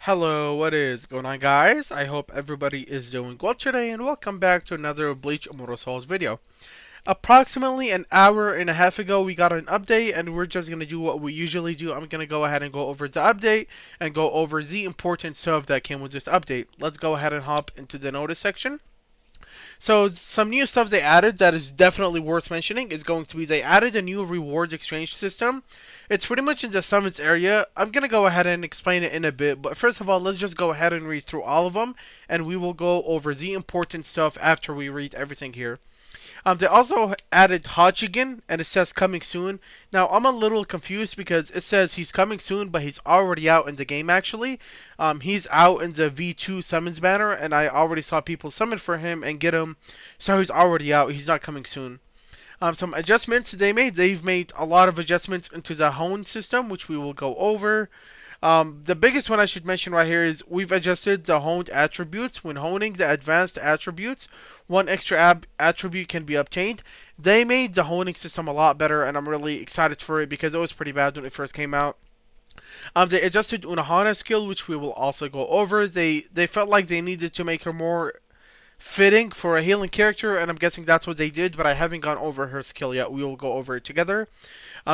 Hello, what is going on, guys? I hope everybody is doing well today, and welcome back to another Bleach Immortal video. Approximately an hour and a half ago, we got an update, and we're just going to do what we usually do. I'm going to go ahead and go over the update, and go over the important stuff that came with this update. Let's go ahead and hop into the notice section. So some new stuff they added that is definitely worth mentioning is going to be they added a new reward exchange system. It's pretty much in the summits area. I'm going to go ahead and explain it in a bit, but first of all, let's just go ahead and read through all of them, and we will go over the important stuff after we read everything here. They also added Hachigen, and it says coming soon. Now, I'm a little confused because it says he's coming soon, but he's already out in the game, actually. He's out in the V2 summons banner, and I already saw people summon for him and get him. So he's already out. He's not coming soon. Some adjustments they've made a lot of adjustments into the hone system, which we will go over. The biggest one I should mention right here is we've adjusted the honed attributes. When honing the advanced attributes, one extra attribute can be obtained. They made the honing system a lot better, and I'm really excited for it because it was pretty bad when it first came out. They adjusted Unohana's skill, which we will also go over. They felt like they needed to make her more fitting for a healing character, and I'm guessing that's what they did, but I haven't gone over her skill yet. We will go over it together.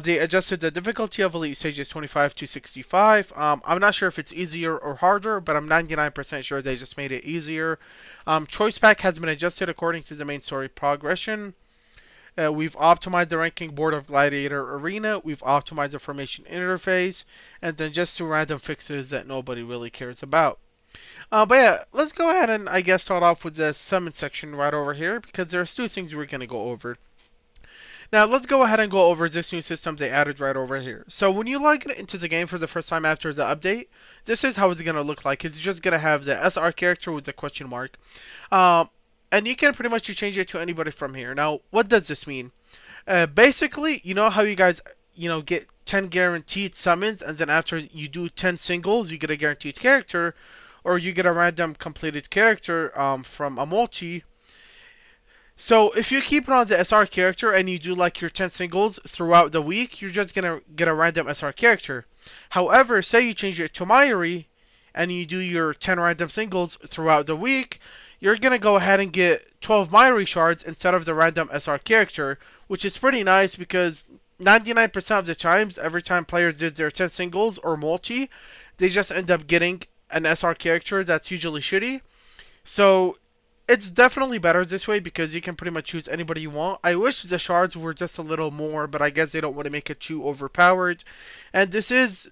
They adjusted the difficulty of Elite Stages 25 to 65. I'm not sure if it's easier or harder, but I'm 99% sure they just made it easier. Choice Pack has been adjusted according to the main story progression. We've optimized the ranking board of Gladiator Arena. We've optimized the formation interface. And then just two random fixes that nobody really cares about. But yeah, let's go ahead and I guess start off with the summon section right over here, because there's two things we're going to go over. Now let's go ahead and go over this new system they added right over here. So when you log into the game for the first time after the update, this is how it's going to look like. It's just going to have the SR character with the question mark. And you can pretty much change it to anybody from here. Now, what does this mean? Basically, you know how you guys, get 10 guaranteed summons, and then after you do 10 singles, you get a guaranteed character, or you get a random completed character from a multi. So if you keep it on the SR character and you do like your 10 singles throughout the week, you're just going to get a random SR character. However, say you change it to Mayuri and you do your 10 random singles throughout the week, you're going to go ahead and get 12 Mayuri shards instead of the random SR character, which is pretty nice because 99% of the times, every time players did their 10 singles or multi, they just end up getting an SR character that's usually shitty. So it's definitely better this way because you can pretty much choose anybody you want. I wish the shards were just a little more, but I guess they don't want to make it too overpowered. And this is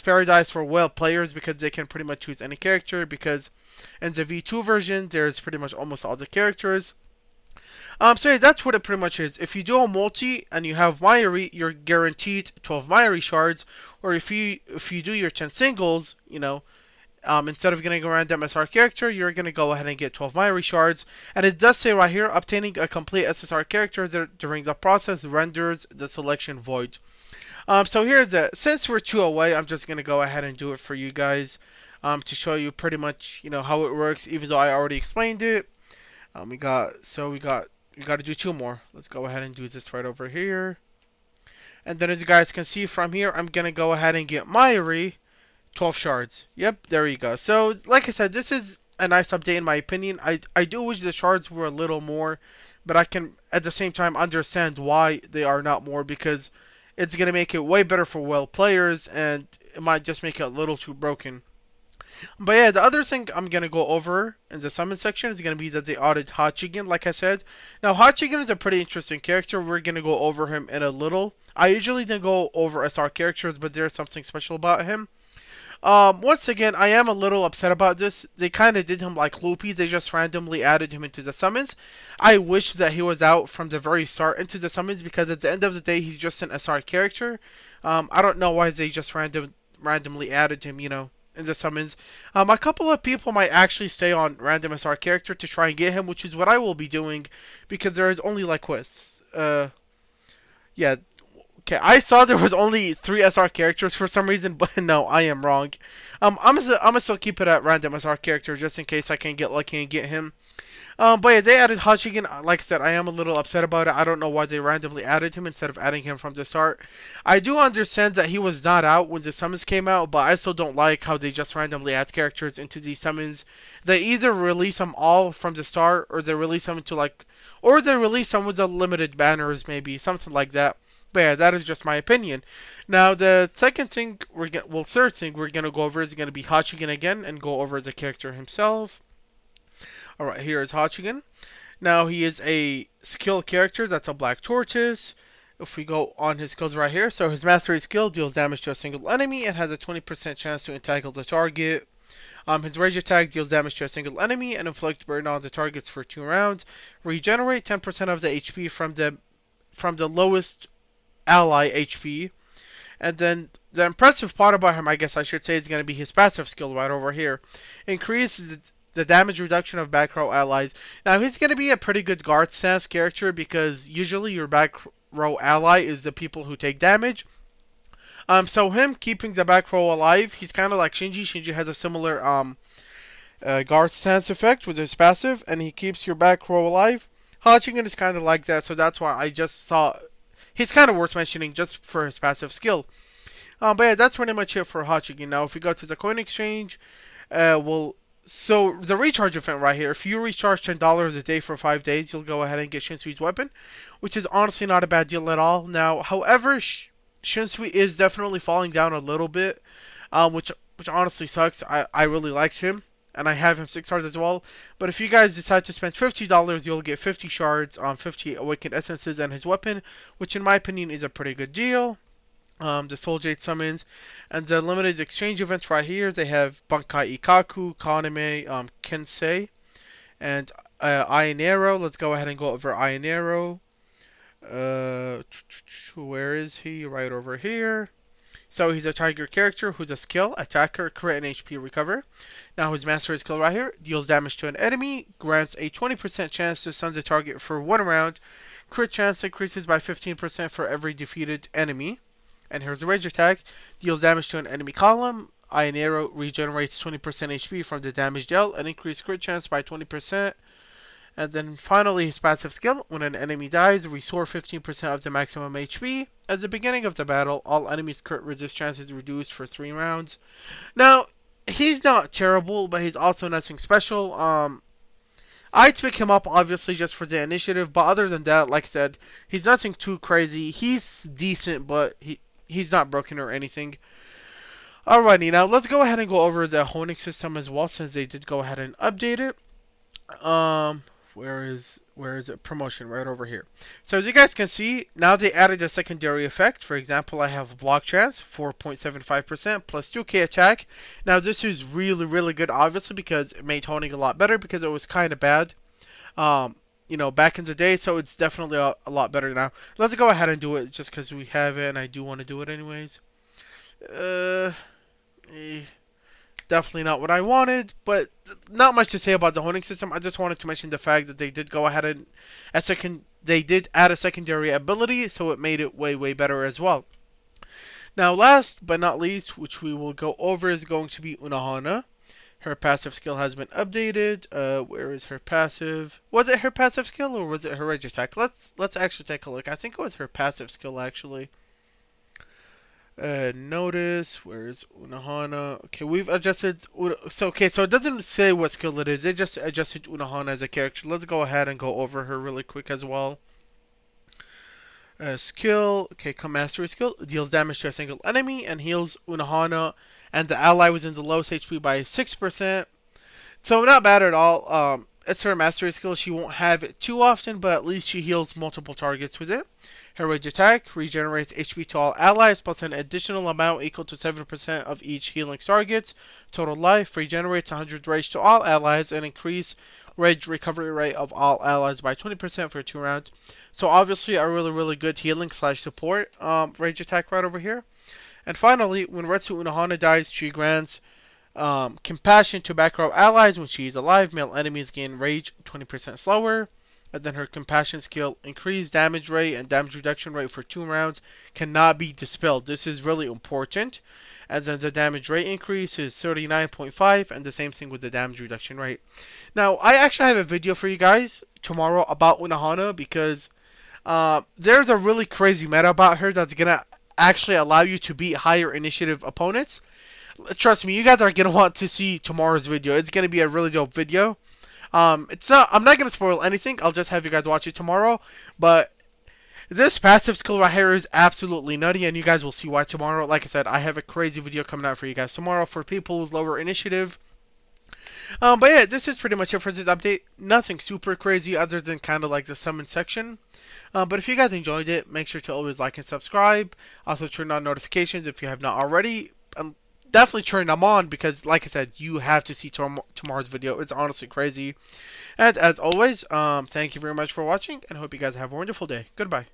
paradise for whale players because they can pretty much choose any character, because in the V2 version there's pretty much almost all the characters. So yeah, that's what it pretty much is. If you do a multi and you have Mayuri, you're guaranteed 12 Mayuri shards. Or if you do your 10 singles, instead of getting a random SR character, you're going to go ahead and get 12 Mayuri shards. And it does say right here, obtaining a complete SSR character during the process renders the selection void. So here's it. Since we're 2 away, I'm just going to go ahead and do it for you guys to show you pretty much, how it works, even though I already explained it. We got to do 2 more. Let's go ahead and do this right over here. And then as you guys can see from here, I'm going to go ahead and get Mayuri 12 shards. Yep, there you go. So, like I said, this is a nice update in my opinion. I do wish the shards were a little more, but I can at the same time understand why they are not more, because it's going to make it way better for well players, and it might just make it a little too broken. But yeah, the other thing I'm going to go over in the summon section is going to be that they added Hachigen, like I said. Now, Hachigen is a pretty interesting character. We're going to go over him in a little. I usually don't go over SR characters, but there's something special about him. Once again, I am a little upset about this. They kind of did him like Loopy. They just randomly added him into the summons. I wish that he was out from the very start into the summons, because at the end of the day, he's just an SR character. I don't know why they just randomly added him, in the summons. A couple of people might actually stay on random SR character to try and get him, which is what I will be doing, because there is only like quests. Yeah. Okay, I thought there was only 3 SR characters for some reason, but no, I am wrong. I'm gonna still keep it at random SR character just in case I can get lucky and get him. But yeah, they added Hachigen. Like I said, I am a little upset about it. I don't know why they randomly added him instead of adding him from the start. I do understand that he was not out when the summons came out, but I still don't like how they just randomly add characters into these summons. They either release them all from the start, or they release them into like, or they release them with the limited banners, maybe something like that. But yeah, that is just my opinion. Now the second thing third thing we're gonna go over is gonna be Hachigen again, and go over the character himself. Alright, here is Hachigen. Now he is a skill character that's a black tortoise. If we go on his skills right here, so his mastery skill deals damage to a single enemy and has a 20% chance to entangle the target. His rage attack deals damage to a single enemy and inflicts burden on the targets for 2 rounds. Regenerate 10% of the HP from the lowest ally HP. And then the impressive part about him, I guess I should say, is going to be his passive skill right over here. Increases the damage reduction of back row allies. Now, he's going to be a pretty good guard stance character because usually your back row ally is the people who take damage. So him keeping the back row alive, he's kind of like Shinji. Shinji has a similar guard stance effect with his passive, and he keeps your back row alive. Hachigen is kind of like that, so that's why I just thought he's kind of worth mentioning just for his passive skill. But yeah, that's pretty much it for Hachigen. Now, if we go to the coin exchange, so the recharge event right here, if you recharge $10 a day for 5 days, you'll go ahead and get Shinsui's weapon, which is honestly not a bad deal at all. Now, however, Shinsui is definitely falling down a little bit, which honestly sucks. I really liked him, and I have him 6 stars as well. But if you guys decide to spend $50, you'll get 50 shards on 50 awakened essences and his weapon, which in my opinion is a pretty good deal. The Soul Jade summons, and the limited exchange events right here. They have Bankai Ikaku, Kaname, Kensei, and Ionero. Let's go ahead and go over Ionero. Where is he? Right over here. So he's a tiger character who's a skill, attacker, crit, and HP recover. Now his mastery skill right here deals damage to an enemy, grants a 20% chance to stun the target for 1 round. Crit chance increases by 15% for every defeated enemy. And here's the rage attack. Deals damage to an enemy column. Ionero regenerates 20% HP from the damage dealt and increase crit chance by 20%. And then finally his passive skill. When an enemy dies, restore 15% of the maximum HP. At the beginning of the battle, all enemies' crit resist chance is reduced for 3 rounds. Now, he's not terrible, but he's also nothing special. I'd pick him up obviously just for the initiative, but other than that, like I said, he's nothing too crazy. He's decent, but he's not broken or anything. Alrighty, now let's go ahead and go over the honing system as well, since they did go ahead and update it. Where is it? Promotion right over here. So as you guys can see, now they added a secondary effect. For example, I have block chance 4.75% plus 2k attack. Now this is really good, obviously, because it made honing a lot better because it was kind of bad. Back in the day, so it's definitely a lot better now. Let's go ahead and do it just because we have it, and I do want to do it anyways. Definitely not what I wanted, but not much to say about the honing system. I just wanted to mention the fact that they did go ahead and they did add a secondary ability, so it made it way better as well. Now, last but not least, which we will go over, is going to be Unohana. Her passive skill has been updated. Where is her passive? Was it her passive skill or was it her rage attack? Let's actually take a look. I think it was her passive skill actually. Notice, where's Unohana? Okay, we've adjusted. So it doesn't say what skill it is. It just adjusted Unohana as a character. Let's go ahead and go over her really quick as well. Skill. Okay, come mastery skill. Deals damage to a single enemy and heals Unohana and the ally within the lowest HP by 6%. So not bad at all. It's her mastery skill. She won't have it too often, but at least she heals multiple targets with it. Her rage attack regenerates HP to all allies plus an additional amount equal to 7% of each healing target's total life. Regenerates 100 rage to all allies and increase rage recovery rate of all allies by 20% for 2 rounds. So obviously a really good healing / support rage attack right over here. And finally, when Retsu Unohana dies, she grants compassion to back row allies when she is alive. Male enemies gain rage 20% slower. And then her compassion skill, increased damage rate and damage reduction rate for 2 rounds, cannot be dispelled. This is really important. and then the damage rate increase is 39.5, and the same thing with the damage reduction rate. Now, I actually have a video for you guys tomorrow about Unohana because there's a really crazy meta about her that's gonna actually allow you to beat higher initiative opponents. Trust me, you guys are gonna want to see tomorrow's video. It's gonna be a really dope video. It's not. I'm not gonna spoil anything. I'll just have you guys watch it tomorrow. But this passive skill right here is absolutely nutty, and you guys will see why tomorrow. Like I said, I have a crazy video coming out for you guys tomorrow for people with lower initiative. But yeah, this is pretty much it for this update. Nothing super crazy other than kind of like the summon section. But if you guys enjoyed it, make sure to always like and subscribe. Also turn on notifications if you have not already. Definitely turn them on because, like I said, you have to see tomorrow's video. It's honestly crazy. And as always, thank you very much for watching, and hope you guys have a wonderful day. Goodbye.